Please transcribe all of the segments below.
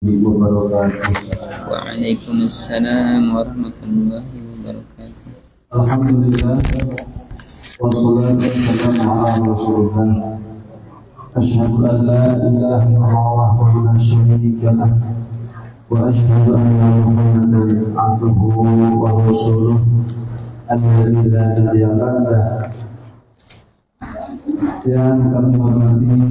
wabarakatuh. Waalaikumsalam warahmatullahi wabarakatuh. Alhamdulillah wassalatu wassalamu ala Rasulillah. Asyhadu an la ilaha illallah wahdahu la syarika lah wa asyhadu anna Muhammadan abduhu wa rasuluh alladzi la nabiyya ba'dah. Yang kami hormati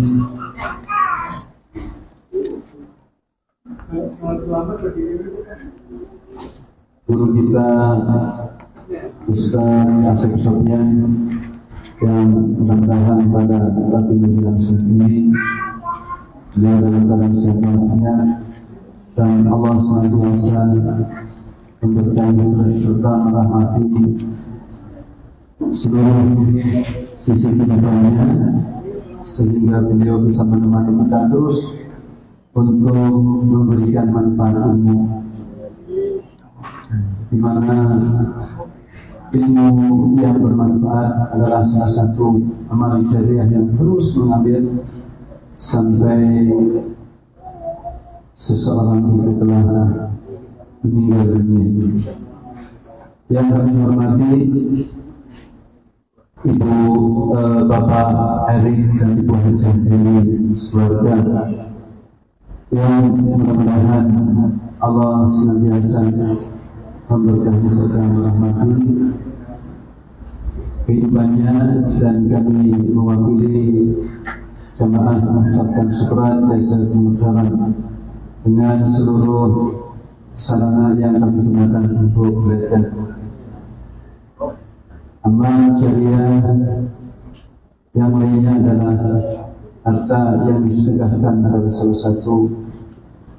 guru kita Ustaz Asep Sofyan yang mudah-mudahan pada pagi menjelang ini beliau dalam keadaan sehatnya dan Allah senantiasa memberkahi serta merahmati seluruh sisi kehidupannya sehingga beliau bisa menemani kita terus untuk memberikan manfaat ilmu, di mana ilmu yang bermanfaat adalah salah satu amal jariah yang terus mengalir sampai seseorang itu telah meninggal dunia. Yang kami hormati Ibu Bapak Erik dan Ibu Hajah Dewi sekeluarga, yang mudah-mudahan Allah senantiasa memberkahi serta merahmati kehidupannya, dan kami mewakili jamaah mengucapkan syukuran jazakumullah dengan seluruh sarana yang kami gunakan untuk belajar. Amal jariah yang lainnya adalah harta yang disedekahkan adalah salah satu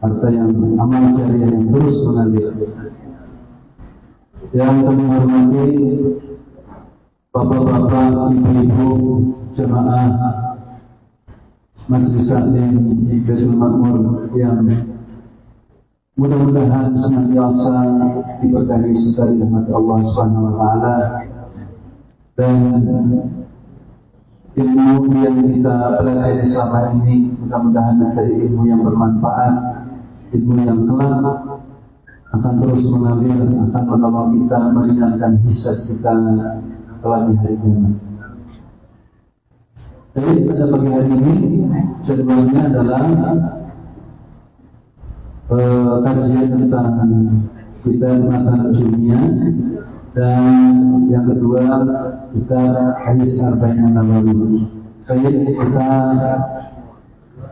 harta yang amal jariah yang terus mengalir. Yang kami hormati bapak-bapak, ibu-ibu, jemaah Majelis Taklim Baitul Makmur yang mudah-mudahan senantiasa diberkahi serta dirahmati Allah Subhanahu wa taala, dan ilmu yang kita pelajari selama ini mudah-mudahan menjadi ilmu yang bermanfaat, ilmu yang kelak akan terus mengalir, akan menolong kita meringankan hisab kita kelak di hari kiamat. Jadi pada pagi hari ini jadwalnya adalah kajian tentang kita mata dunia, dan yang kedua kita hadis arba'in Nawawi. Baik, kita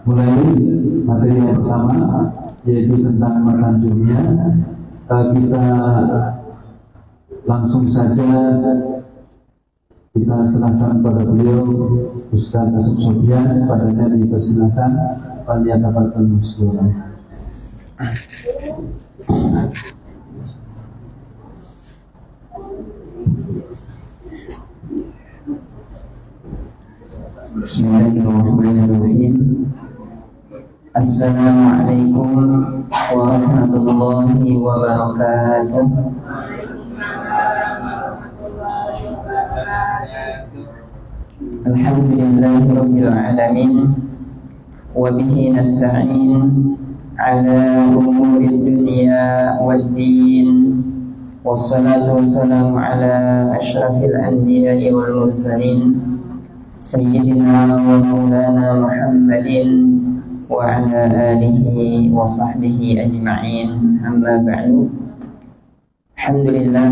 mulai materi yang pertama, yaitu tentang makan dunia. Kita langsung saja kita serahkan pada beliau Ustaz Asep Sofyan, padanya dipersilakan faliyatafadhal mashkuran. Bismillahirrahmanirrahim. Assalamualaikum warahmatullahi wabarakatuh. Alhamdulillahi rabbil alamin, wa bihi nasta'in ala umuri dunya waddin, wassalatu wassalamu ala ashrafil anbiya'i wal mursalin Sayyidina wa maulana Muhammadin wa ala alihi wa sahbihi ajma'in, amma ba'du. Alhamdulillah,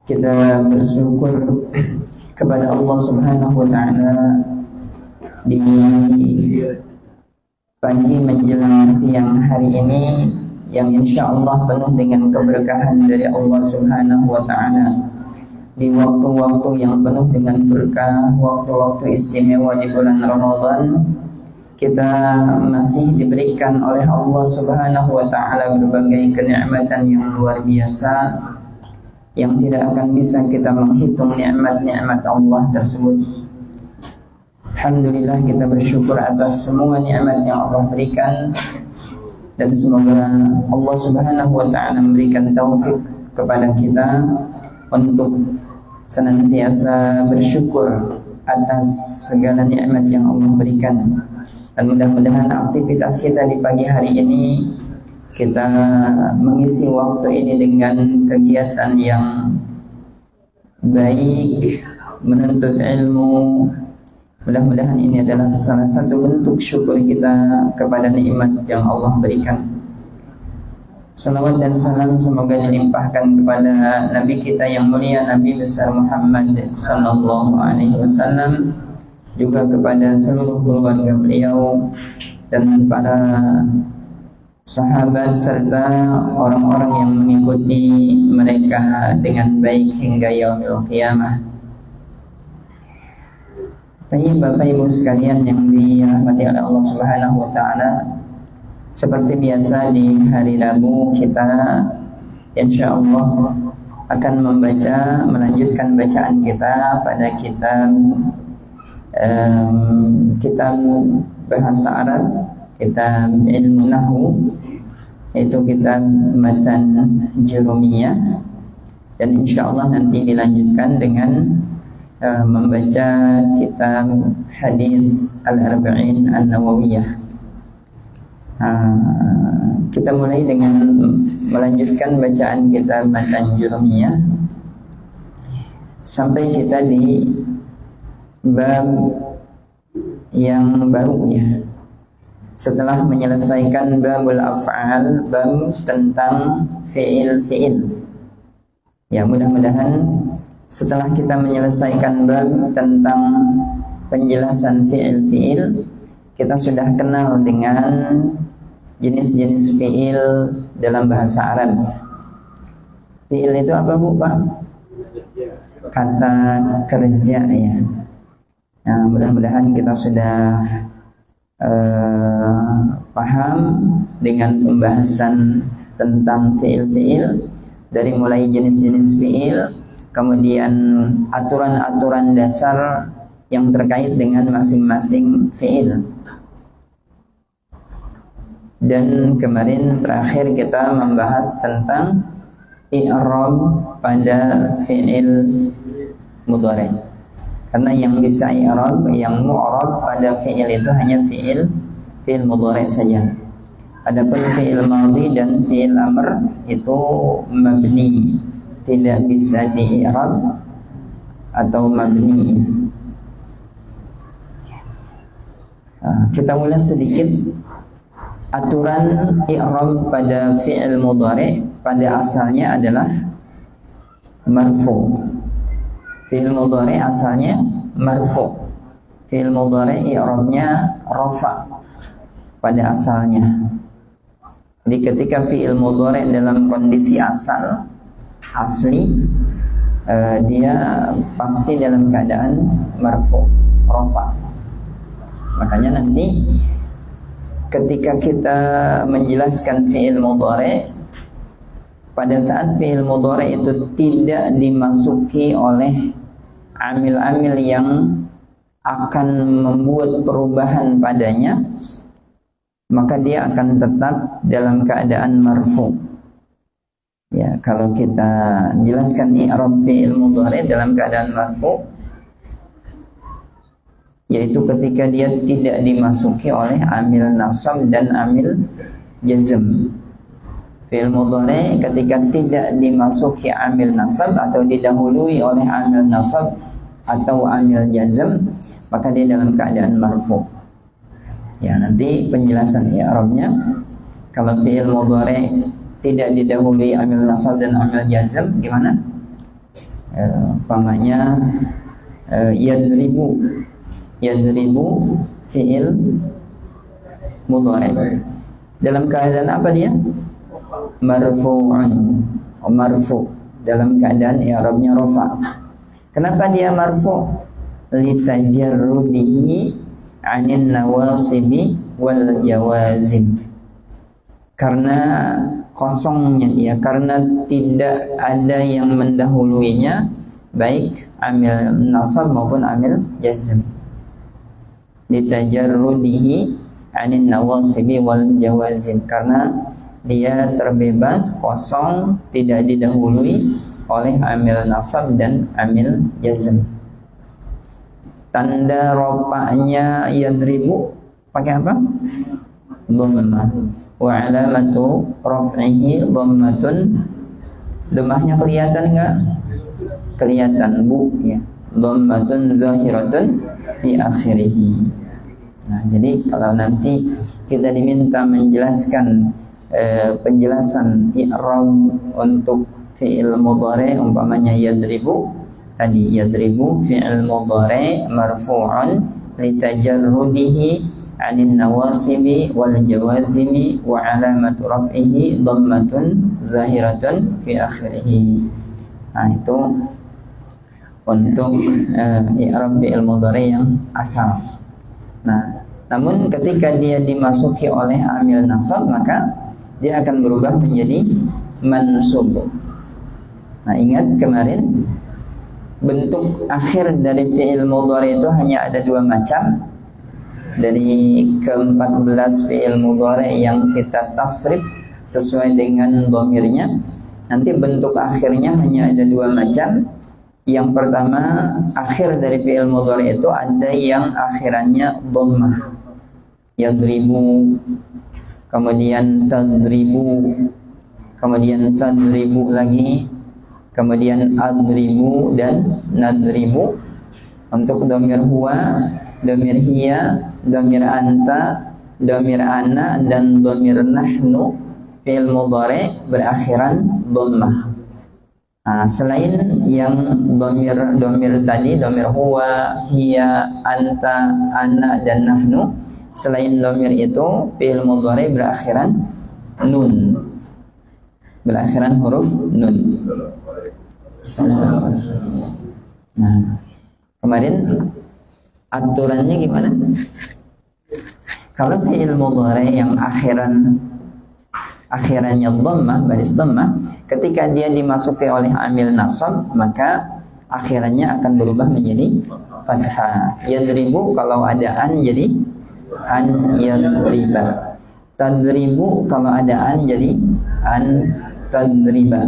kita bersyukur kepada Allah Subhanahu wa ta'ala di pagi menjelang siang hari ini yang insya Allah penuh dengan keberkahan dari Allah Subhanahu wa ta'ala, di waktu-waktu yang penuh dengan berkah, waktu-waktu istimewa di bulan Ramadan. Kita masih diberikan oleh Allah Subhanahu wa ta'ala berbagai kenikmatan yang luar biasa, yang tidak akan bisa kita menghitung nikmat-nikmat Allah tersebut. Alhamdulillah, kita bersyukur atas semua nikmat yang Allah berikan, dan semoga Allah Subhanahu wa ta'ala memberikan taufik kepada kita untuk senantiasa bersyukur atas segala nikmat yang Allah berikan. Dan mudah-mudahan aktivitas kita di pagi hari ini kita mengisi waktu ini dengan kegiatan yang baik, menuntut ilmu. Mudah-mudahan ini adalah salah satu bentuk syukur kita kepada nikmat yang Allah berikan. Salawat dan salam semoga dilimpahkan kepada Nabi kita yang mulia, Nabi besar Muhammad sallallahu alaihi wasallam, juga kepada seluruh keluarga beliau dan para sahabat serta orang-orang yang mengikuti mereka dengan baik hingga yaumil qiyamah. Tapi Bapak Ibu sekalian yang dirahmati oleh Allah Subhanahu wa taala, seperti biasa di hari Rabu kita insyaallah akan melanjutkan bacaan kita pada kitab bahasa Arab, kitab ilmu nahwu, yaitu kitab Matan Jurumiyah, dan insyaallah nanti dilanjutkan dengan membaca kitab hadis Al-Arba'in An-Nawawiyah. Kita mulai dengan melanjutkan bacaan kitab Matan Jurumiyah sampai kita di bab yang baru ya. Setelah menyelesaikan babul af'al, bab tentang fi'il. Ya, mudah-mudahan setelah kita menyelesaikan bab tentang penjelasan fi'il, kita sudah kenal dengan jenis-jenis fi'il dalam bahasa Arab. Fi'il itu apa Bu Pak? Kata kerja ya. Nah, mudah-mudahan kita sudah paham dengan pembahasan tentang fi'il, dari mulai jenis-jenis fi'il, kemudian aturan-aturan dasar yang terkait dengan masing-masing fi'il. Dan kemarin terakhir kita membahas tentang i'rab pada fi'il mudhari. Karena yang bisa i'rab, yang mu'rab pada fi'il itu hanya fi'il mudhari saja. Adapun fi'il madhi dan fi'il amr itu mabni, tidak bisa di-i'rab atau mabni. Kita ulas sedikit aturan i'rab pada fi'il mudhari. Pada asalnya adalah marfu. Fi'il mudhari asalnya marfu. Fi'il mudhari i'rabnya rafa pada asalnya. Jadi ketika fi'il mudhari dalam kondisi asli, dia pasti dalam keadaan marfu, rafa. Makanya nanti ketika kita menjelaskan fi'il mudhari, pada saat fi'il mudhari itu tidak dimasuki oleh amil-amil yang akan membuat perubahan padanya, maka dia akan tetap dalam keadaan marfu. Ya, kalau kita jelaskan i'rab fi'il mudhari dalam keadaan marfu, yaitu ketika dia tidak dimasuki oleh amil nasab dan amil jazm. Fi'il mudhari ketika tidak dimasuki amil nasab atau didahului oleh amil nasab atau amil jazm, maka dia dalam keadaan marfu. Ya, nanti penjelasan i'rabnya. Kalau fi'il mudhari tidak didahului amil nasab dan amil jazm, gimana? Umpamanya yadribu fi'il mudhari. Dalam keadaan apa dia? Marfu'un, marfu. Dalam keadaan i'rabnya rafa. Kenapa dia marfu? Litajarrudihi 'anil nawasibi wal jawazim. Karena kosongnya dia, karena tidak ada yang mendahuluinya, baik amil nasab maupun amil jazm. Litajarrudihi 'anil nawasibi wal jawazim, karena dia terbebas, kosong, tidak didahului oleh amil nasab dan amil jazm. Tanda rofa'nya yadribu pakai apa? Dhammah. Wa alamatu raf'ihi dhammatun. Dhammahnya kelihatan enggak? Kelihatan, Bu, ya. Dhammatun zahiratun fi akhirih. Nah, jadi kalau nanti kita diminta menjelaskan penjelasan i'rab untuk fi'il mudhari, umpamanya yadribu, tadi yadribu fi'il mudhari marfu'un litajarrudihi 'anil nawasibi wal jawazimi wa 'alamatu raf'ihi dhammatun zahiratun fi akhirih. Nah, itu untuk i'rab fi'il mudhari yang asal. Nah, namun ketika dia dimasuki oleh amil nasab, maka dia akan berubah menjadi mansub. Nah, ingat kemarin bentuk akhir dari fi'il mudhari itu hanya ada dua macam. Dari ke-14 fi'il mudhari yang kita tasrif sesuai dengan dhamirnya, nanti bentuk akhirnya hanya ada dua macam. Yang pertama, akhir dari fi'il mudhari itu ada yang akhirannya dhammah, yadribu, kemudian tadribu, kemudian tadribu lagi, kemudian adribu dan nadribu. Untuk dhamir huwa, dhamir hiya, dhamir anta, dhamir ana, dan dhamir nahnu, fi'il mudhari berakhiran dhammah. Nah, selain yang dhamir tadi, dhamir huwa, hiya, anta, ana, dan nahnu, selain dhamir itu fi'il mudhari berakhiran nun, berakhiran huruf nun. Nah, kemarin aturannya gimana? Kalau fi'il mudhari yang akhirannya dhammah, baris dhammah, ketika dia dimasuki oleh amil nasab, maka akhirannya akan berubah menjadi fathah. Yadribu kalau ada an jadi an yadriba. Tadribu kalau ada an jadi an tadriba.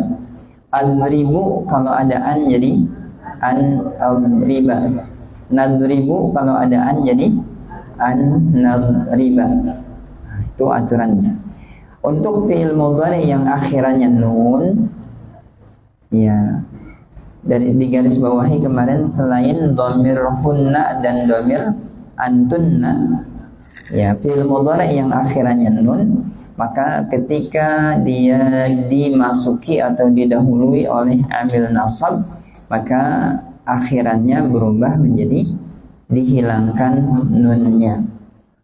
Adribu kalau ada an jadi an adriba. Nadribu kalau ada an jadi an nadriba. Itu aturannya. Untuk fi'il mudhari yang akhirannya nun, ya, dari di garis bawahi kemarin, selain dhamir hunna dan dhamir antunna, ya, fi'il mudhari yang akhirannya nun, maka ketika dia dimasuki atau didahului oleh amil nasab, maka akhirannya berubah menjadi dihilangkan nunnya.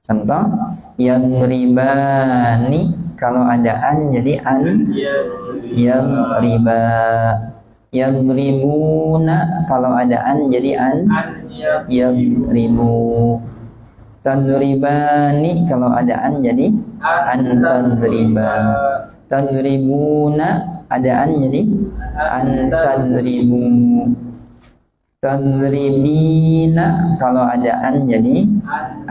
Contoh, yadribani, kalau ada an jadi an yadriba. Yadribuna, kalau ada an jadi an yadribu. Tadribani, kalau ada an jadi an tadriba. Tadribuna, ada an jadi an tadribu. Tadribina, kalau ada an jadi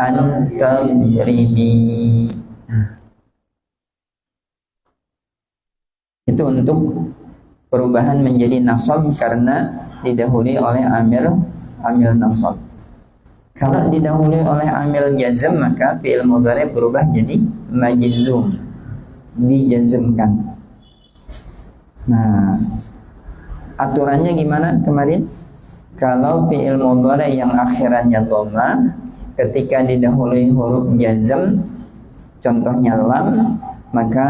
an tadribi. Itu untuk perubahan menjadi nasab karena didahului oleh amil nasab. Kalau didahului oleh amil jazm, maka fi'il mudhari berubah jadi majzum, dijazmkan. Nah, aturannya gimana kemarin? Kalau fi'il mudhari yang akhirannya dhammah, ketika didahului huruf jazm, contohnya lam, maka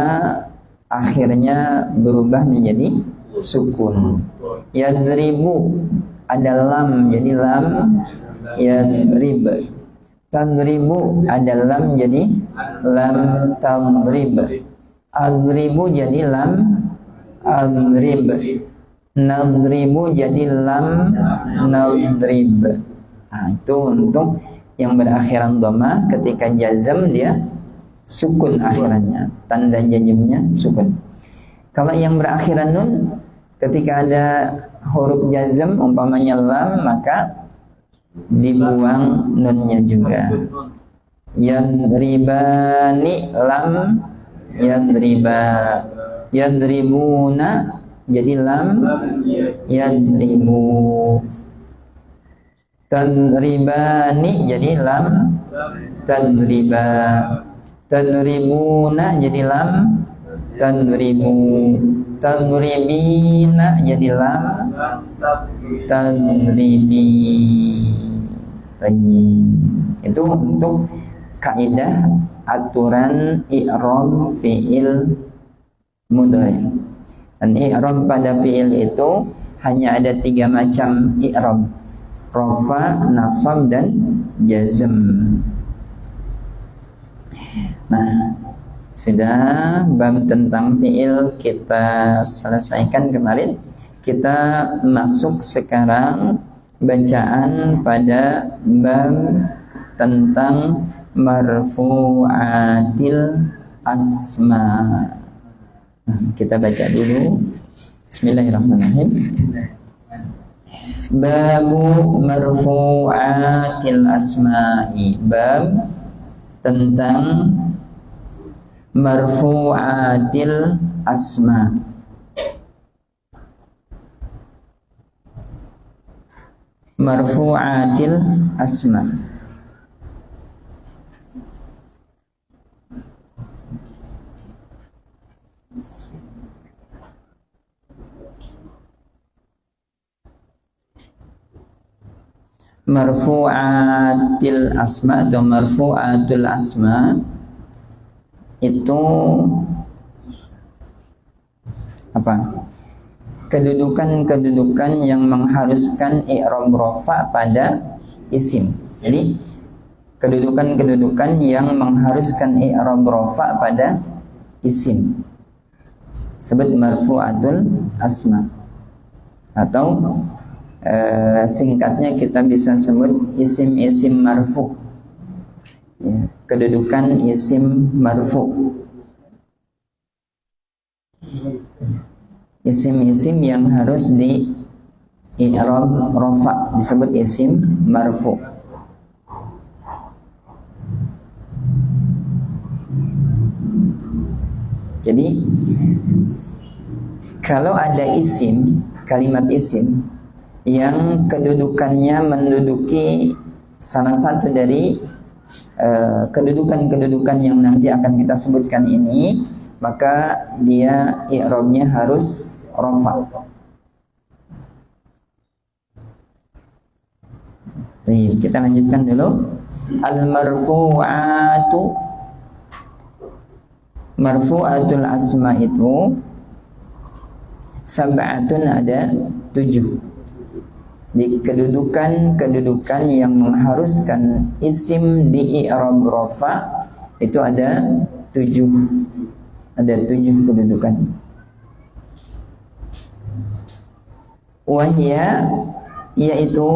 akhirnya berubah menjadi sukun. Yadribu, ada lam jadi lam yadrib. Tadribu, ada lam jadi lam tadrib. Adribu jadi lam adrib. Nadribu jadi lam nadrib. Nah, itu untuk yang berakhiran dhammah. Ketika jazm dia sukun akhirannya, tanda jazmnya sukun. Kalau yang berakhiran nun, ketika ada huruf jazm umpamanya lam, maka dibuang nunnya juga. Yadribani, lam yadriba. Yadribuna, jadi lam yadribu. Tadribani, jadi lam tadriba. Tadribuna jadi lam, tadribu. Tadribina jadi lam, tadribi. Itu untuk kaidah aturan i'rab fi'il mudhari. Dan i'rab pada fi'il itu hanya ada 3 macam i'rab: rafa, nasab, dan jazm. Nah, sudah bab tentang fi'il kita selesaikan kemarin. Kita masuk sekarang bacaan pada bab tentang marfu'atil asma. Nah, kita baca dulu. Bismillahirrahmanirrahim. Babu marfu'atil asma'i. Bab tentang marfu'atil asma. Marfu'atil asma. Marfu'atil asma atau marfu'atul asma itu apa? Kedudukan-kedudukan yang mengharuskan i'rab rafa pada isim. Jadi kedudukan-kedudukan yang mengharuskan i'rab rafa pada isim sebut marfu'atul asma, atau singkatnya kita bisa sebut isim-isim marfu. Ya, kedudukan isim marfu. Isim-isim yang harus di i'rab rafa disebut isim marfu. Jadi kalau ada isim, kalimat isim yang kedudukannya menduduki salah satu dari kedudukan-kedudukan yang nanti akan kita sebutkan ini, maka dia i'rabnya harus rafa. Baik, kita lanjutkan dulu. Al-marfu'atu, marfu'atul asma itu sab'atun, ada 7. Di kedudukan-kedudukan yang mengharuskan isim di i'rab rafa itu ada 7. Ada 7 kedudukan. Wahya yaitu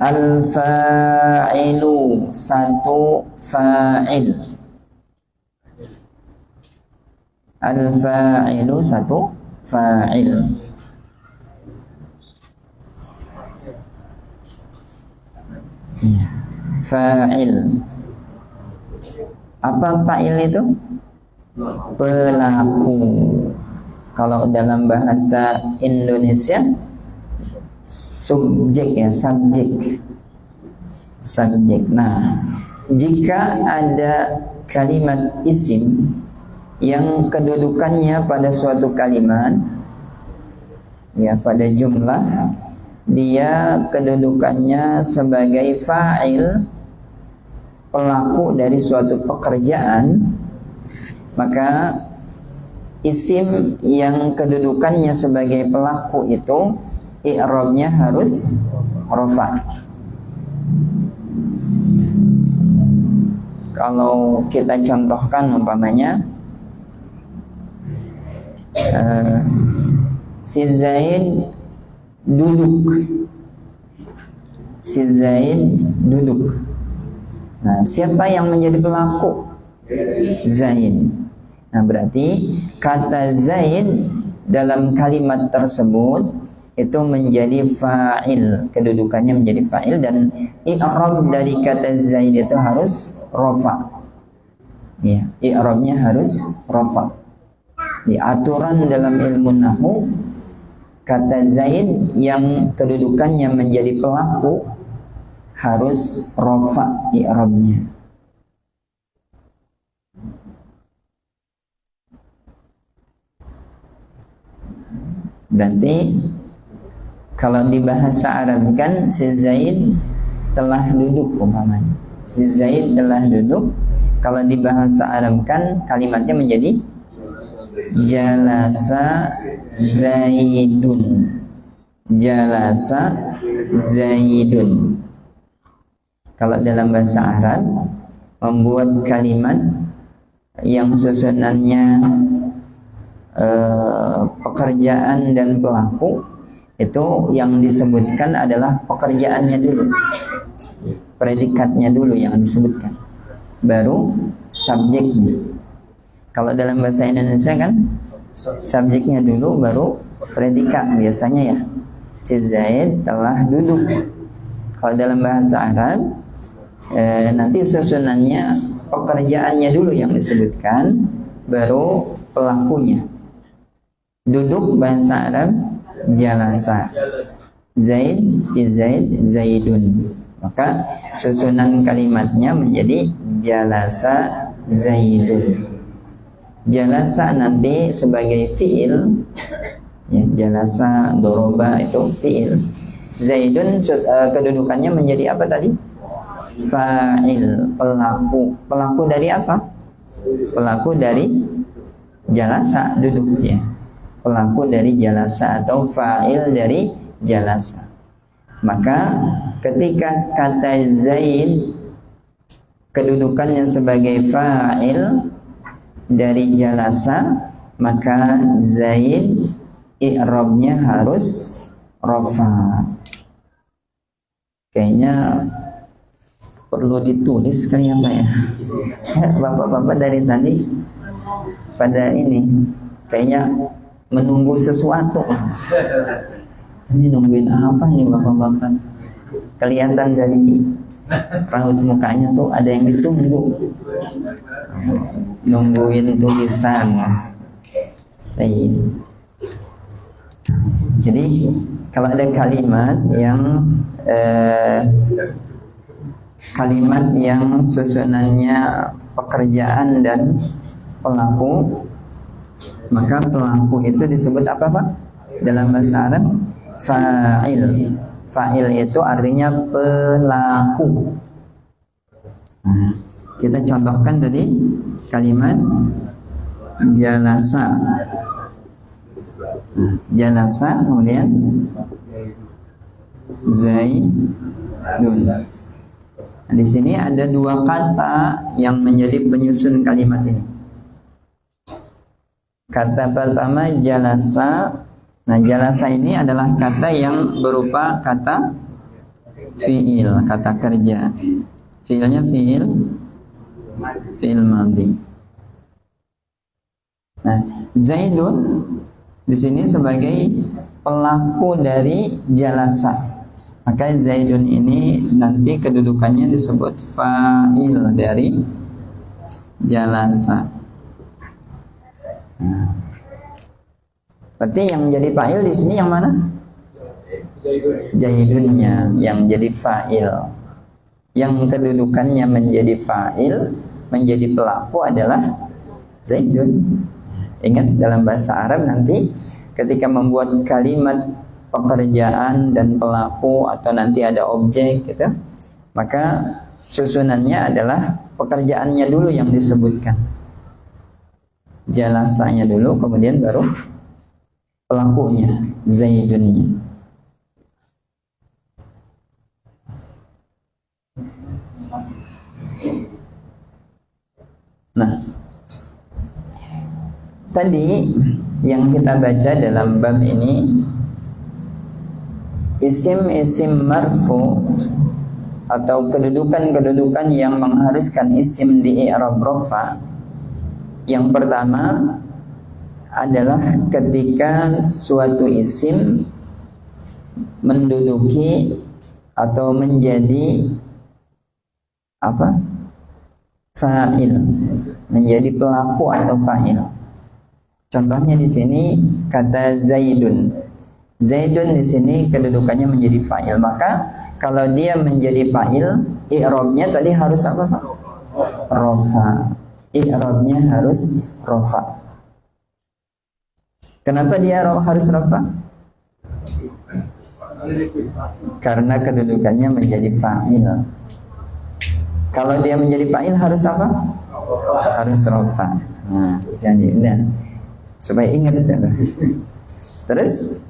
al-fa'ilu, satu fa'il. Al-fa'ilu, satu fa'il. Fa'il. Apa fa'il itu? Pelaku. Kalau dalam bahasa Indonesia subjek, ya, subjek. Nah, jika ada kalimat isim yang kedudukannya pada suatu kalimat, ya, pada jumlah, dia kedudukannya sebagai fa'il, pelaku dari suatu pekerjaan, maka isim yang kedudukannya sebagai pelaku itu i'rabnya harus rafa. Kalau kita contohkan umpamanya si Zaid duduk. Si Zaid duduk. Nah, siapa yang menjadi pelaku? Zaid. Nah, berarti kata Zaid dalam kalimat tersebut itu menjadi fa'il, kedudukannya menjadi fa'il, dan i'rab dari kata Zaid itu harus rafa. Ya, i'rabnya harus rafa. Di aturan dalam ilmu nahwu, kata Zaid yang kedudukannya menjadi pelaku harus rafa i'rabnya. Berarti kalau di bahasa Arab kan si Zaid telah duduk umpamanya. Si Zaid telah duduk. Kalau di bahasa Arab kan kalimatnya menjadi jalasa Zaidun. Jalasa Zaidun. Kalau dalam bahasa Arab membuat kalimat yang susunannya pekerjaan dan pelaku, itu yang disebutkan adalah pekerjaannya dulu, predikatnya dulu yang disebutkan, baru subjeknya. Kalau dalam bahasa Indonesia kan subjeknya dulu baru predikat biasanya ya. Si Zaid telah duduk. Kalau dalam bahasa Arab nanti susunannya pekerjaannya dulu yang disebutkan, baru pelakunya. Duduk bahasa Arab jalasa. Zaid, si Zaid, Zaidun. Maka susunan kalimatnya menjadi jalasa Zaidun. Jalasa nanti sebagai fiil, ya, jalasa, doroba itu fiil. Zaidun kedudukannya menjadi apa tadi? Fa'il, pelaku. Pelaku dari apa? Pelaku dari jalasa, duduknya. Pelaku dari jalasa atau fa'il dari jalasa. Maka ketika kata Zaid kedudukannya sebagai fa'il dari jalasa, maka Zaid i'rabnya harus rafa. Kayaknya perlu ditulis kali apa ya? Bapak-bapak dari tadi pada ini kayaknya menunggu sesuatu. Ini nungguin apa nih bapak-bapak? Kelihatan dari raut mukanya tuh ada yang ditunggu. Nungguin tulisan. Jadi kalau ada kalimat yang susunannya pekerjaan dan pelaku, maka pelaku itu disebut apa Pak? Dalam bahasa Arab fa'il. Fa'il itu artinya pelaku. Nah, kita contohkan tadi kalimat jalasa. Jalasa kemudian Zaidun. Nah, di sini ada dua kata yang menjadi penyusun kalimat ini. Kata pertama jalasa. Nah, jalasa ini adalah kata yang berupa kata fi'il, kata kerja. Fi'ilnya fi'il madhi. Nah, Zaidun di sini sebagai pelaku dari jalasa. Maka Zaidun ini nanti kedudukannya disebut fa'il dari jalasa. Nah, berarti yang menjadi fa'il di sini yang mana? Zaidunnya yang jadi fa'il. Yang kedudukannya menjadi fa'il, menjadi pelaku adalah Zaidun. Ingat dalam bahasa Arab nanti ketika membuat kalimat pekerjaan dan pelaku atau nanti ada objek gitu, maka susunannya adalah pekerjaannya dulu yang disebutkan, jalasanya dulu, kemudian baru pelakunya, Zaidunnya. Nah, tadi yang kita baca dalam bab ini isim-isim marfu atau kedudukan-kedudukan yang mengharuskan isim di i'rab rafa. Yang pertama adalah ketika suatu isim menduduki atau menjadi apa? Fa'il, menjadi pelaku atau fa'il. Contohnya di sini kata Zaidun. Zaidun di sini kedudukannya menjadi fa'il, maka kalau dia menjadi fa'il, i'rabnya tadi harus apa Pak? Rafa. I'rabnya harus rafa. Kenapa dia harus rafa? Karena kedudukannya menjadi fa'il. Kalau dia menjadi fa'il harus apa? Harus rafa. Nah, jadi supaya ingat ya. Terus,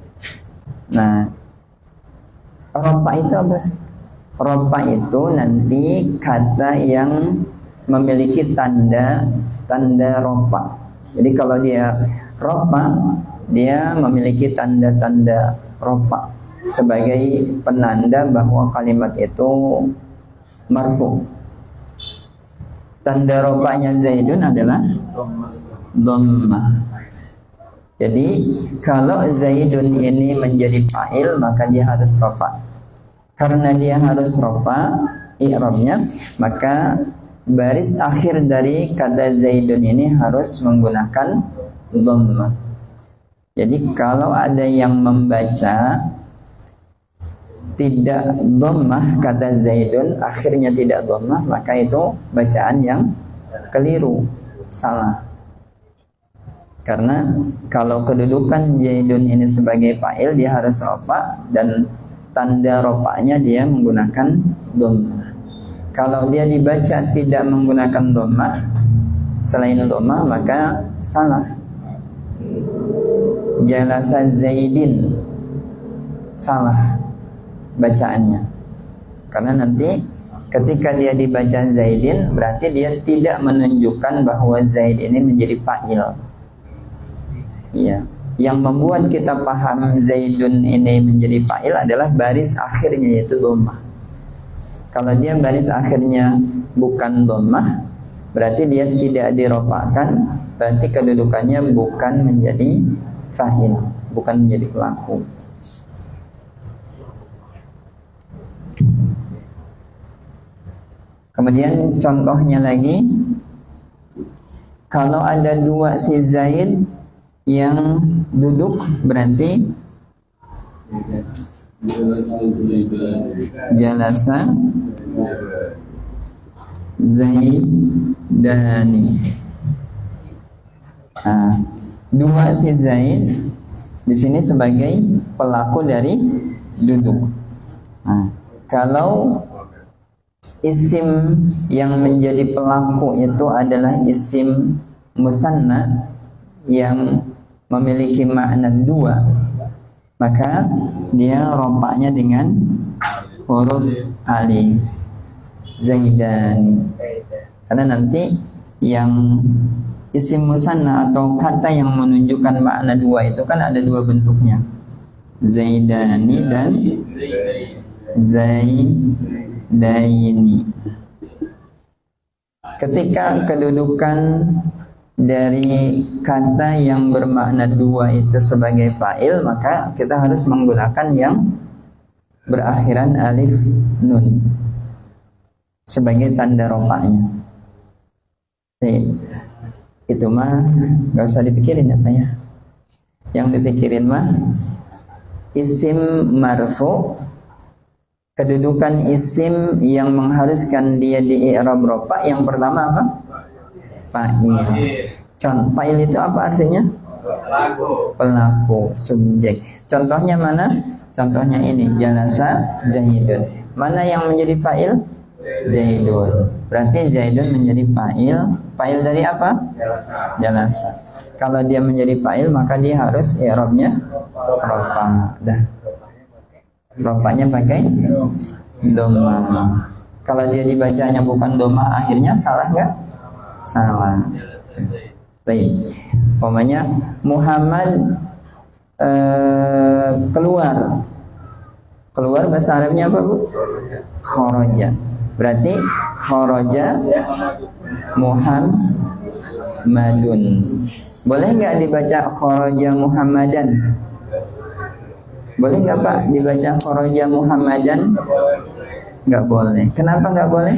nah, rafa itu apa sih? Rafa itu nanti kata yang memiliki tanda rafa. Jadi kalau dia rafa, dia memiliki tanda-tanda rafa sebagai penanda bahwa kalimat itu marfu. Tanda rafanya Zaidun adalah dhammah. Jadi kalau Zaidun ini menjadi fa'il, maka dia harus rafa. Karena dia harus rafa i'rabnya, maka baris akhir dari kata Zaidun ini harus menggunakan dhammah. Jadi kalau ada yang membaca tidak dhammah kata Zaidun, akhirnya tidak dhammah, maka itu bacaan yang keliru, salah. Karena kalau kedudukan Zaidun ini sebagai fa'il, dia harus rafa, dan tanda rafa'nya dia menggunakan dhammah. Kalau dia dibaca tidak menggunakan dhammah, selain dhammah, maka salah. Jalasa Zaidin, salah bacaannya. Karena nanti ketika dia dibaca Zaidin, berarti dia tidak menunjukkan bahwa Zaid ini menjadi fa'il. Iya. Yang membuat kita paham Zaidun ini menjadi fa'il adalah baris akhirnya, yaitu dhammah. Kalau dia baris akhirnya bukan dhammah, berarti dia tidak dirofakkan, berarti kedudukannya bukan menjadi fa'il, bukan menjadi pelaku. Kemudian contohnya lagi, kalau ada dua si Zaid yang duduk, berarti jalasa Zaidani. Nah, dua si Zaid di sini sebagai pelaku dari duduk. Nah, kalau isim yang menjadi pelaku itu adalah isim musanna yang memiliki makna dua, maka dia rofaknya dengan huruf alif, Zaidani. Karena nanti yang isim musanna atau kata yang menunjukkan makna dua itu kan ada dua bentuknya, Zaidani dan Zaidaini. Ketika kedudukan dari kata yang bermakna dua itu sebagai fa'il, maka kita harus menggunakan yang berakhiran alif nun sebagai tanda rofaknya. Itu mah gak usah dipikirin apa ya. Yang dipikirin mah isim marfu, kedudukan isim yang mengharuskan dia di i'rab rafa. Yang pertama apa? Fa'il. Fa'il itu apa artinya? Pelaku, subjek. Contohnya mana? Contohnya ini, jalasa Zaidun. Mana yang menjadi fa'il? Zaidun. Berarti Zaidun menjadi fa'il. Fa'il dari apa? Jalasa. Kalau dia menjadi fa'il, maka dia harus i'rabnya rafa. Dah. Rafanya pakai dhammah. Kalau dia dibacanya bukan dhammah, akhirnya salah enggak? Salah. Baik. Umpamanya Muhammad keluar. Keluar bahasa Arabnya apa, Bu? Kharaja. Berarti kharaja Muhammadun. Boleh enggak dibaca kharaja Muhammadan? Boleh enggak Pak dibaca kharaja Muhammadan? Enggak boleh. Kenapa enggak boleh?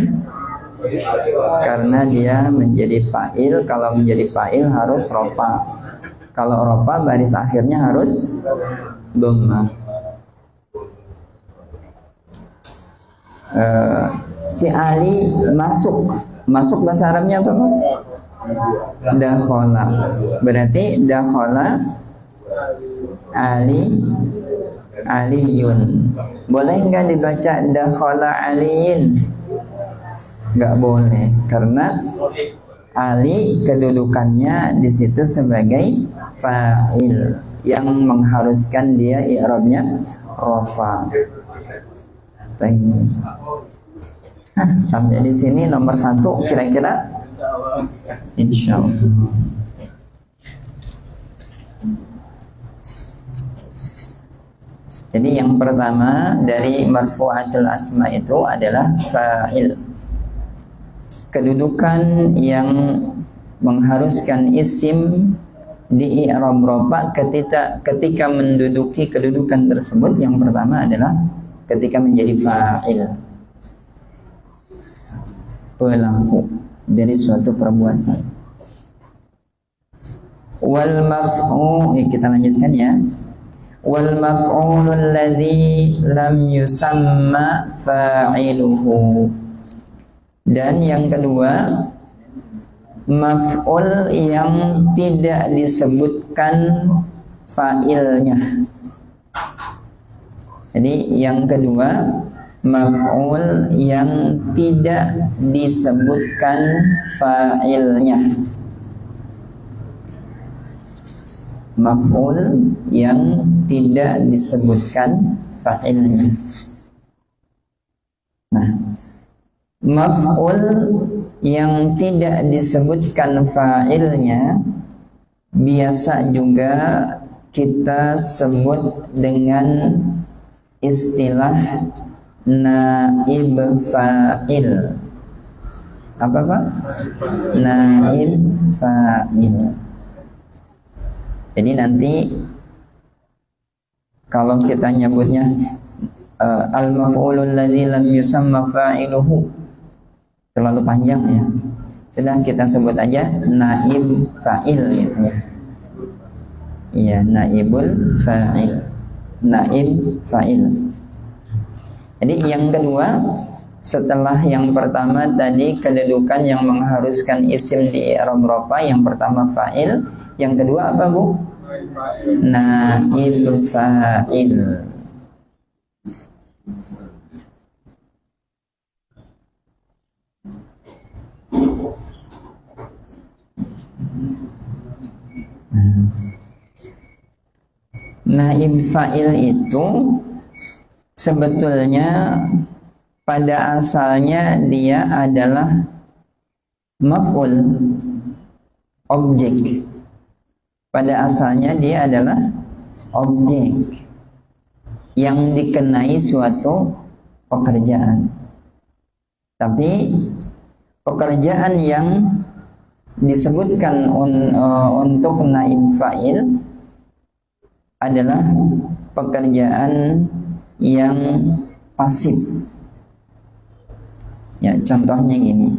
Karena dia menjadi fa'il. Kalau menjadi fa'il harus rafa. Kalau rafa baris akhirnya harus dhammah. Si Ali masuk bahasa Arabnya apa Pak? Dakhala. Berarti dakhala Aliyun. Boleh nggak dibaca dakhala Aliyin? Nggak boleh, karena Ali kedudukannya di situ sebagai fa'il yang mengharuskan dia i'rabnya rafa. Sampai di sini nomor 1 kira-kira insyaallah. Jadi yang pertama dari marfu'atul asma itu adalah fa'il. Kedudukan yang mengharuskan isim di i'rab rafa ketika menduduki kedudukan tersebut, yang pertama adalah ketika menjadi fa'il, pelaku dari suatu perbuatan. Wal maf'ul, kita lanjutkan ya. Wal maf'ulul ladzi lam yusamma fa'iluhu. Dan yang kedua, maf'ul yang tidak disebutkan fa'ilnya. Jadi yang kedua, maf'ul yang tidak disebutkan fa'ilnya. Maf'ul yang tidak disebutkan fa'ilnya. Nah, maf'ul yang tidak disebutkan fa'ilnya biasa juga kita sebut dengan istilah naib fa'il. Apa Pak? Naib fa'il. Jadi nanti kalau kita nyebutnya al-maf'ulul ladzi lam yusamma fa'iluhu, terlalu panjang ya. Sudah kita sebut aja naib fa'il gitu ya. Iya, naibul fa'il. Naib fa'il. Jadi yang kedua, setelah yang pertama tadi kedudukan yang mengharuskan isim di i'rab rafa, yang pertama fa'il, yang kedua apa Bu? Naib fa'il. Naib fa'il itu sebetulnya pada asalnya dia adalah maf'ul, objek. Pada asalnya dia adalah objek yang dikenai suatu pekerjaan. Tapi pekerjaan yang disebutkan untuk naib fa'il adalah pekerjaan yang pasif. Ya, contohnya gini.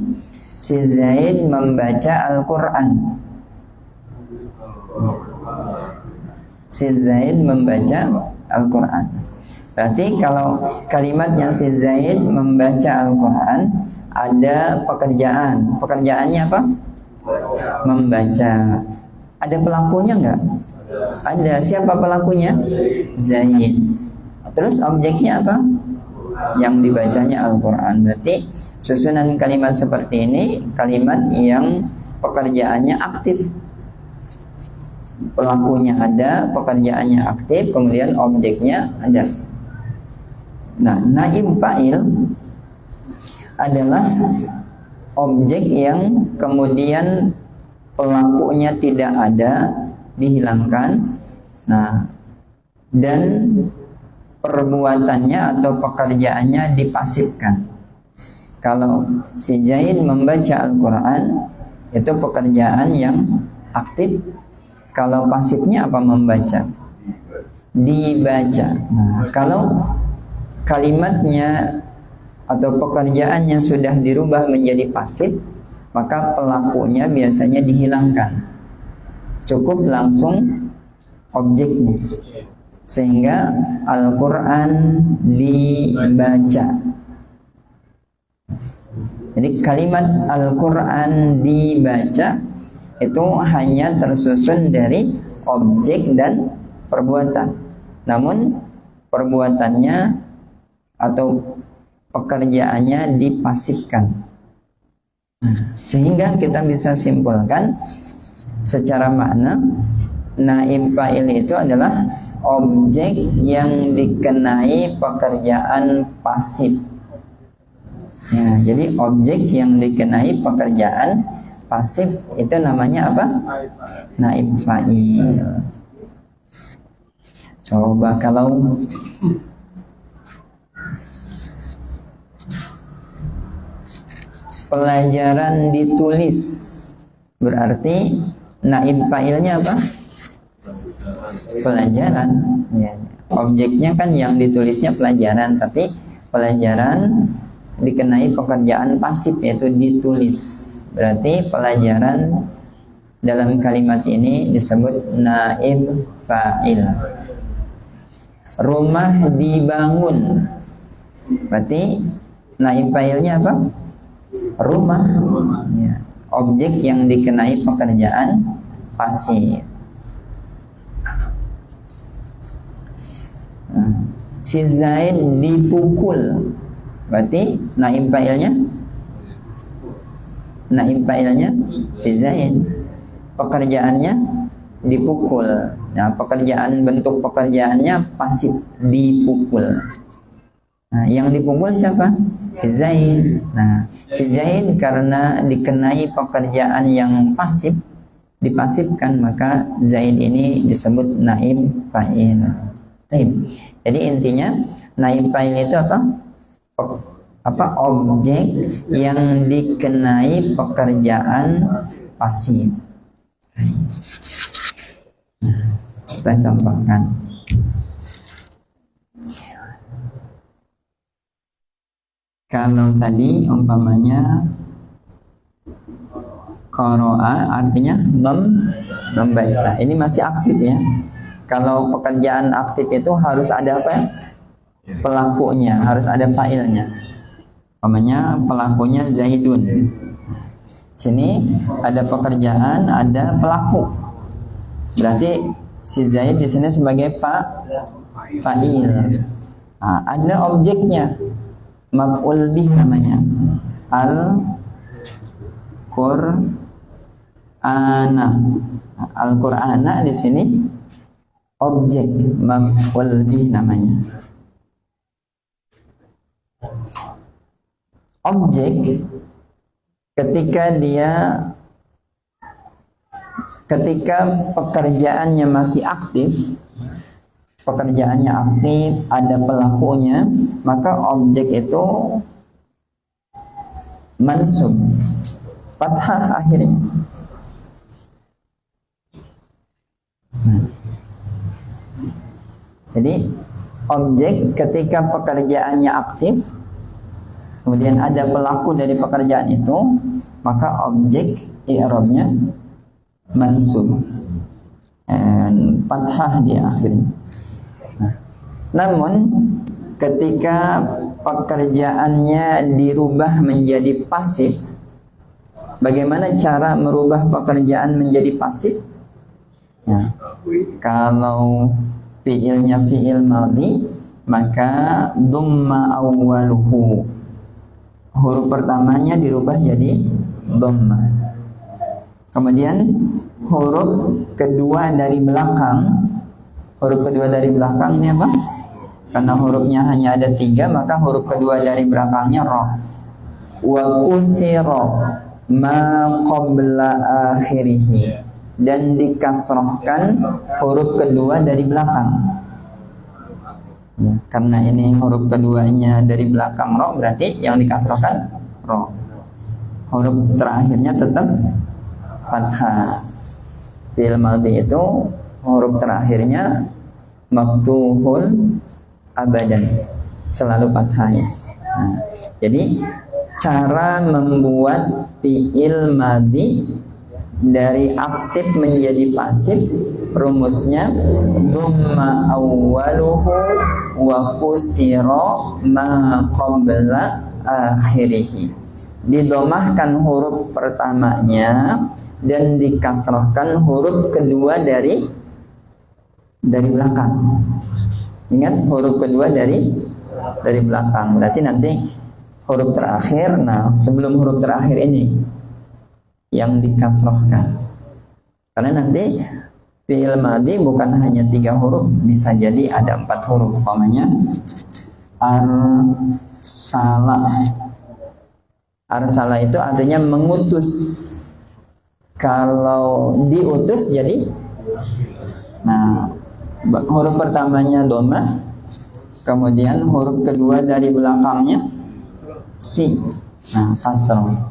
Si Zaid membaca Al-Qur'an. Si Zaid membaca Al-Qur'an. Berarti kalau kalimatnya si Zaid membaca Al-Qur'an, ada pekerjaan. Pekerjaannya apa? Membaca. Ada pelakunya enggak? Ada. Siapa pelakunya? Zaid. Terus objeknya apa? Yang dibacanya Al-Quran. Berarti susunan kalimat seperti ini kalimat yang pekerjaannya aktif. Pelakunya ada, pekerjaannya aktif, kemudian objeknya ada. Nah, naib fa'il adalah objek yang kemudian pelakunya tidak ada, dihilangkan. Nah, dan perbuatannya atau pekerjaannya dipasifkan. Kalau si Zaid membaca Al-Quran, itu pekerjaan yang aktif. Kalau pasifnya apa? Membaca, dibaca. Nah, kalau kalimatnya atau pekerjaannya sudah dirubah menjadi pasif, maka pelakunya biasanya dihilangkan. Cukup langsung objeknya. Sehingga Al-Quran dibaca. Jadi kalimat Al-Quran dibaca itu hanya tersusun dari objek dan perbuatan. Namun perbuatannya atau pekerjaannya dipasifkan. Sehingga kita bisa simpulkan secara makna naib fa'il itu adalah objek yang dikenai pekerjaan pasif. Ya, jadi objek yang dikenai pekerjaan pasif itu namanya apa? Naib fa'il. Coba kalau pelajaran ditulis, berarti naib fa'ilnya apa? Pelajaran. Ya. Objeknya kan yang ditulisnya pelajaran, tapi pelajaran dikenai pekerjaan pasif yaitu ditulis. Berarti pelajaran dalam kalimat ini disebut naib fa'il. Rumah dibangun, berarti naib fa'ilnya apa? Rumah. Ya. Objek yang dikenai pekerjaan pasif. Si Zaid dipukul, berarti naib fa'ilnya si Zaid. Pekerjaannya dipukul. Nah, bentuk pekerjaannya pasif, dipukul. Nah, yang dipukul siapa? Si Zaid. Nah, si Zaid karena dikenai pekerjaan yang pasif, dipasifkan, maka Zaid ini disebut naib fa'il. Jadi intinya naib fa'il itu apa? Objek yang dikenai pekerjaan pasif. Kita contohkan. Kalau tadi umpamanya qara'a artinya membaca. Ini masih aktif ya. Kalau pekerjaan aktif itu harus ada apa? Pelakunya, harus ada fa'ilnya. Umpamanya pelakunya Zaidun. Sini ada pekerjaan, ada pelaku. Berarti si Zaid di sini sebagai fa'il. Nah, ada objeknya, maf'ul bih namanya. Al-Qur'ana di sini objek, maf'ul bih namanya. Objek ketika pekerjaannya masih aktif, ada pelakunya, maka objek itu mansub, fathah akhirnya. Jadi objek ketika pekerjaannya aktif, kemudian ada pelaku dari pekerjaan itu, maka objek i'rabnya mansub, fathah di akhirnya. Namun ketika pekerjaannya dirubah menjadi pasif, bagaimana cara merubah pekerjaan menjadi pasif? Ya. Kalau fi'ilnya fi'il madhi, maka dhamma awwaluhu, huruf pertamanya dirubah jadi dhamma. Kemudian huruf kedua dari belakang ini apa? Karena hurufnya hanya ada 3, maka huruf kedua dari belakangnya ra. Wa kusira ma qabla akhirih, dan dikasrohkan huruf kedua dari belakang. Ya, karena ini huruf keduanya dari belakang ra, berarti yang dikasrohkan ra. Huruf terakhirnya tetap fathah. Fi'il madhi itu huruf terakhirnya maftuhul abadan, selalu fathahnya. Nah, jadi cara membuat fi'il madhi dari aktif menjadi pasif, rumusnya dhamma awwaluhu wa kusira ma qabla akhirih. didomahkan huruf pertamanya dan dikasrahkan huruf kedua dari belakang. Ingat, huruf kedua dari belakang. Berarti nanti huruf terakhir, nah sebelum huruf terakhir ini yang dikasrahkan. Karena nanti fi'il madhi bukan hanya 3 huruf, bisa jadi ada 4 huruf. Umpamanya arsala. Arsala itu artinya mengutus. Kalau diutus jadi, nah huruf pertamanya dhamma, kemudian huruf kedua dari belakangnya si, nah kasrah.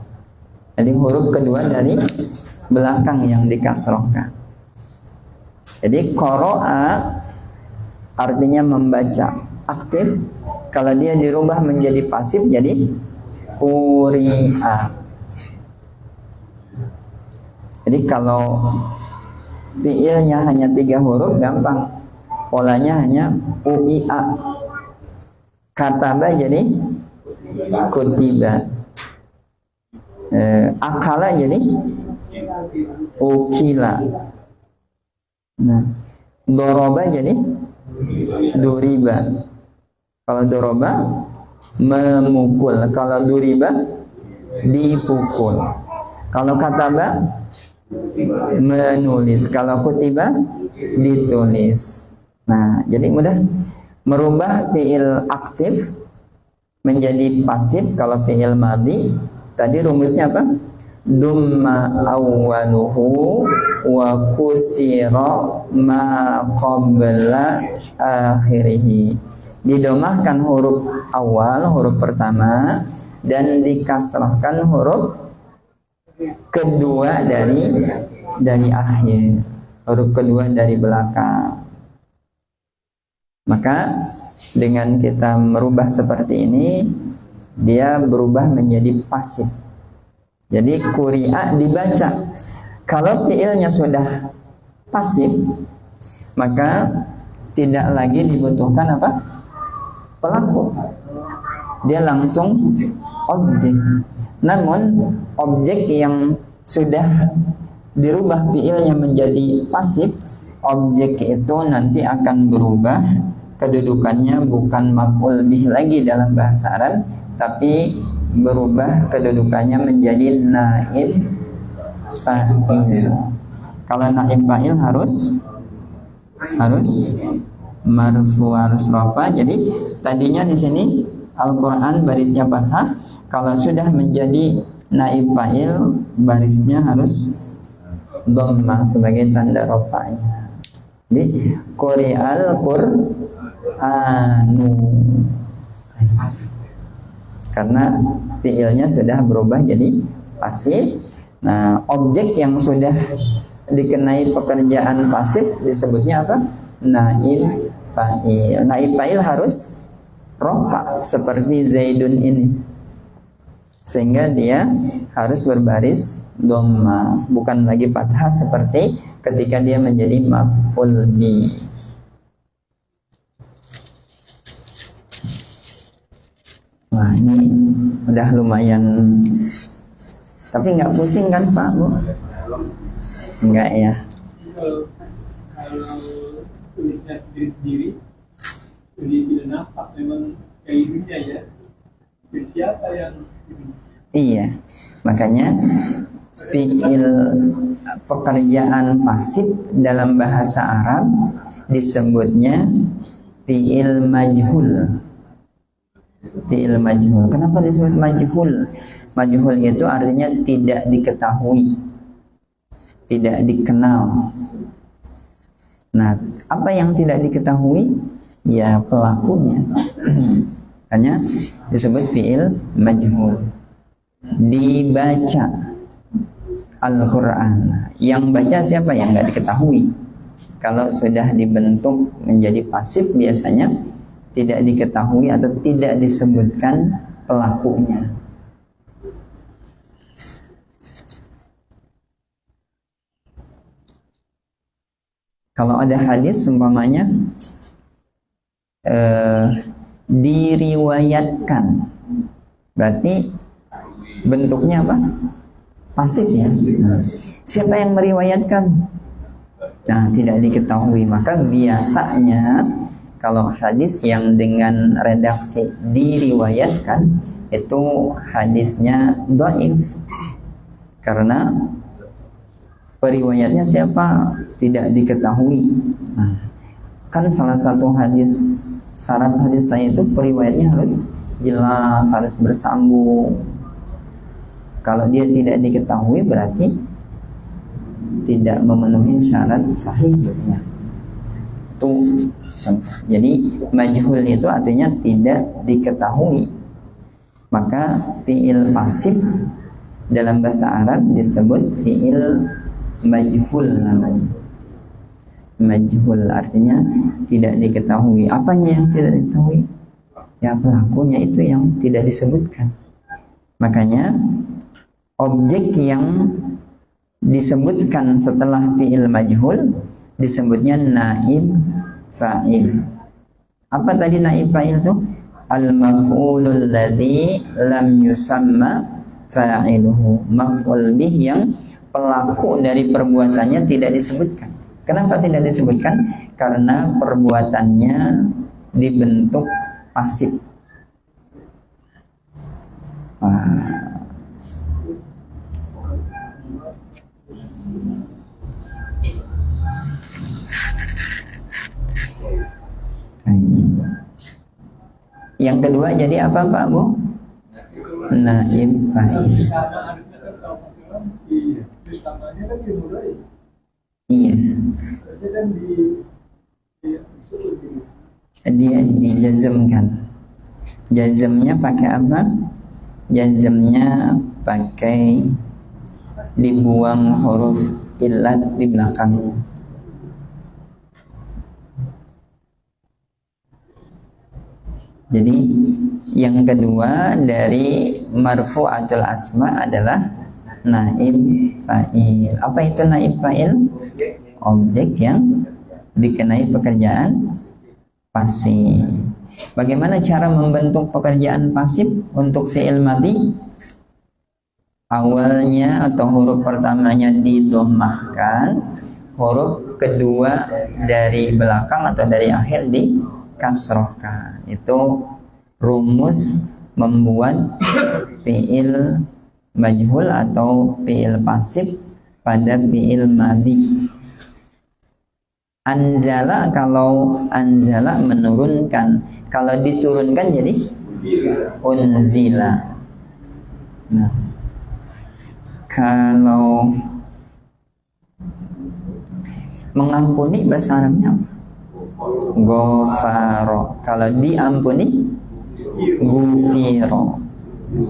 Jadi huruf kedua dari belakang yang dikasrahkan. Jadi qara'a artinya membaca aktif. Kalau dia dirubah menjadi pasif jadi quri'a. Jadi kalau fi'ilnya hanya 3 huruf gampang, polanya hanya ui'a. Kataba jadi kutiba. Akala jadi ukila. Nah, doroba jadi duriba. Kalau doroba memukul, kalau duriba dipukul. Kalau kataba menulis, kalau kutiba ditulis. Nah, jadi mudah merubah fi'il aktif menjadi pasif. Kalau fi'il madhi tadi rumusnya apa? Dumma awwaluhu wa kusira ma qabla akhirih. Didomahkan huruf awal, huruf pertama, dan dikasrahkan huruf kedua dari akhir, huruf kedua dari belakang. Maka dengan kita merubah seperti ini, dia berubah menjadi pasif. Jadi quri'a dibaca. Kalau fiilnya sudah pasif, maka tidak lagi dibutuhkan apa? Pelaku. Dia langsung objek. Namun objek yang sudah dirubah fiilnya menjadi pasif, objek itu nanti akan berubah. Kedudukannya bukan maf'ul bih lagi dalam bahasa Arab, tapi berubah kedudukannya menjadi naib fa'il. Kalau naib fa'il harus marfu, harus rafa. Jadi tadinya di sini Al-Quran barisnya fathah. Kalau sudah menjadi naib fa'il, barisnya harus dhammah sebagai tanda rafa'nya. Jadi quri'al Qur'anu, karena fiilnya sudah berubah jadi pasif. Nah, objek yang sudah dikenai pekerjaan pasif disebutnya apa? Naib fa'il. Naib fa'il harus rafa seperti Zaidun ini, sehingga dia harus berbaris dhamma, bukan lagi fathah seperti ketika dia menjadi maf'ul bih. Wah, ini udah lumayan, tapi nggak pusing kan Pak Bu? Enggak ya? Kalau tulisnya sendiri-sendiri, jadi tidak nampak memang kaidahnya ya. Siapa yang? Iya, makanya fiil pekerjaan pasif dalam bahasa Arab disebutnya fiil majhul. Fiil majhul. Kenapa disebut majhul? Majhul itu artinya tidak diketahui, tidak dikenal. Nah, apa yang tidak diketahui? Ya, pelakunya. Hanya disebut fiil majhul. Dibaca Al-Quran, yang baca siapa? Yang nggak diketahui. Kalau sudah dibentuk menjadi pasif, biasanya tidak diketahui atau tidak disebutkan pelakunya. Kalau ada hadis umpamanya diriwayatkan, berarti bentuknya apa? Pasif ya. Siapa yang meriwayatkan? Nah, tidak diketahui. Maka biasanya kalau hadis yang dengan redaksi diriwayatkan itu hadisnya dhaif. Karena periwayatnya siapa? Tidak diketahui. Nah, kan salah satu hadis, syarat hadis saya itu periwayatnya harus jelas, harus bersambung. Kalau dia tidak diketahui berarti tidak memenuhi syarat sahihnya. Itu jadi majhul itu artinya tidak diketahui. Maka fi'il pasif dalam bahasa Arab disebut fi'il majhul namanya. Majhul artinya tidak diketahui. Apanya yang tidak diketahui? Ya, pelakunya itu yang tidak disebutkan. Makanya objek yang disebutkan setelah fi'il majhul disebutnya naib fa'il. Apa tadi naib fa'il itu? Al-maf'ulul ladzi lam yusamma fa'iluhu. Maf'ul bih yang pelaku dari perbuatannya tidak disebutkan. Kenapa tidak disebutkan? Karena perbuatannya dibentuk pasif. Yang kedua jadi apa Pak Bu? Naib fa'il. Iya. Dia dijazmkan. Jazmnya pakai apa? Jazmnya pakai dibuang huruf illat di belakangnya. Jadi yang kedua dari marfu'atul asma adalah naib fa'il. Apa itu naib fa'il? Objek yang dikenai pekerjaan pasif. Bagaimana cara membentuk pekerjaan pasif untuk fi'il madhi? Awalnya atau huruf pertamanya didommahkan, huruf kedua dari belakang atau dari akhir dikasrohkan. Itu rumus membuat fi'il majhul atau fi'il pasif pada fi'il madhi. Anzala, kalau anzala menurunkan, kalau diturunkan jadi unzila. Nah, kalau mengampuni bahasa Arabnya ghafaro. Kalau diampuni ghufiro.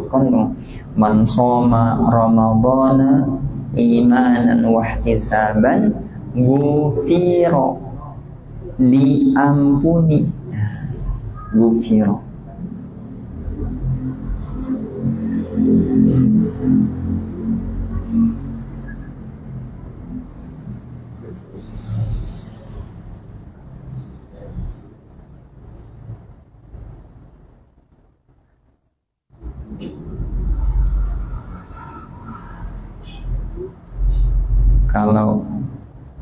Kono man shoma ramadhana imanan wa ihtisaban ghufiro, diampuni. Ghufiro. Kalau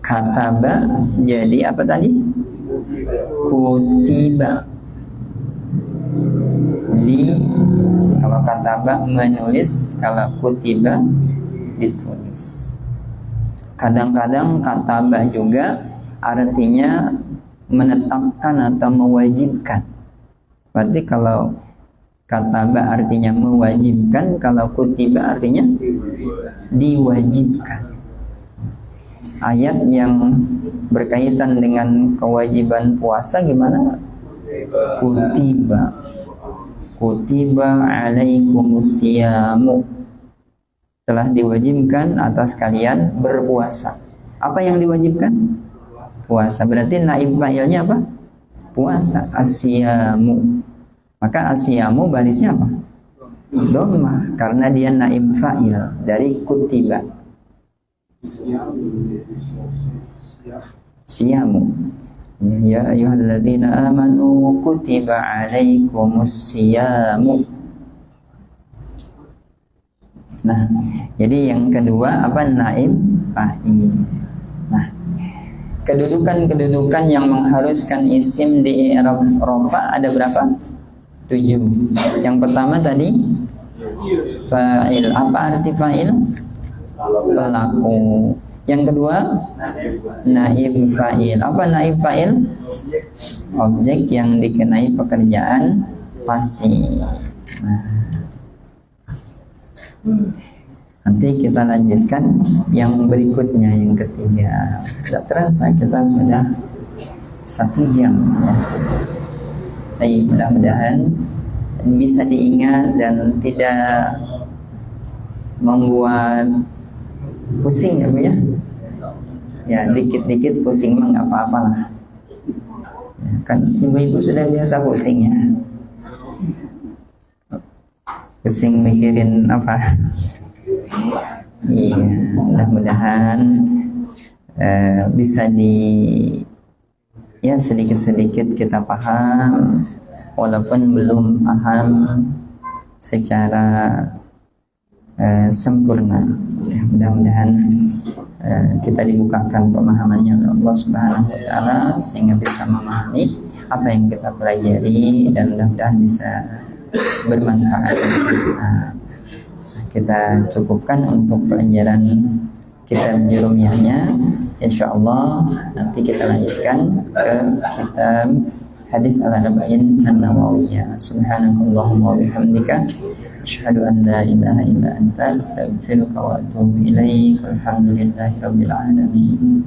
kataba jadi apa tadi? Kutiba. Kalau kataba menulis, kalau kutiba ditulis. Kadang-kadang kataba juga artinya menetapkan atau mewajibkan. Berarti kalau kataba artinya mewajibkan, kalau kutiba artinya diwajibkan. Ayat yang berkaitan dengan kewajiban puasa gimana? Kutiba alaikumusyamu, telah diwajibkan atas kalian berpuasa. Apa yang diwajibkan? Puasa. Berarti naib fa'ilnya apa? Puasa. Asyamu. Maka asyamu barisnya apa? Dhammah, karena dia naib fa'il dari kutiba. Siyamu. Ya ayyuhalladzina amanu kutiba alaikumus siyamu. Nah, jadi yang kedua apa? Naib fa'il. Nah, kedudukan yang mengharuskan isim di i'rab rafa ada berapa? 7. Yang pertama tadi fa'il. Apa arti fa'il? Pelaku. Yang kedua naib fa'il. Apa naib fa'il? Objek yang dikenai pekerjaan pasti. Nanti kita lanjutkan yang berikutnya, yang ketiga. Tidak terasa kita sudah 1 jam ya. Baik, mudah-mudahan bisa diingat dan tidak membuat pusing ya Bu ya. Ya dikit-dikit pusing mah nggak apa-apa lah. Ya, kan ibu-ibu sudah biasa pusing ya. Pusing mikirin apa? Iya, mudah-mudahan bisa ya sedikit-sedikit kita paham, walaupun belum paham secara sempurna. Ya, mudah-mudahan kita dibukakan pemahamannya oleh Allah Subhanahu wa taala sehingga bisa memahami apa yang kita pelajari dan mudah-mudahan bisa bermanfaat. Kita cukupkan untuk pelajaran kitab Jurumiyahnya. Insyaallah nanti kita lanjutkan ke kitab Hadis Al-Arba'in An-Nawawiyah. Subhanakallahumma wa bihamdika asyhadu an la ilaha illa anta astaghfiruka wa atubu ilaik. Alhamdulillahirabbil alamin.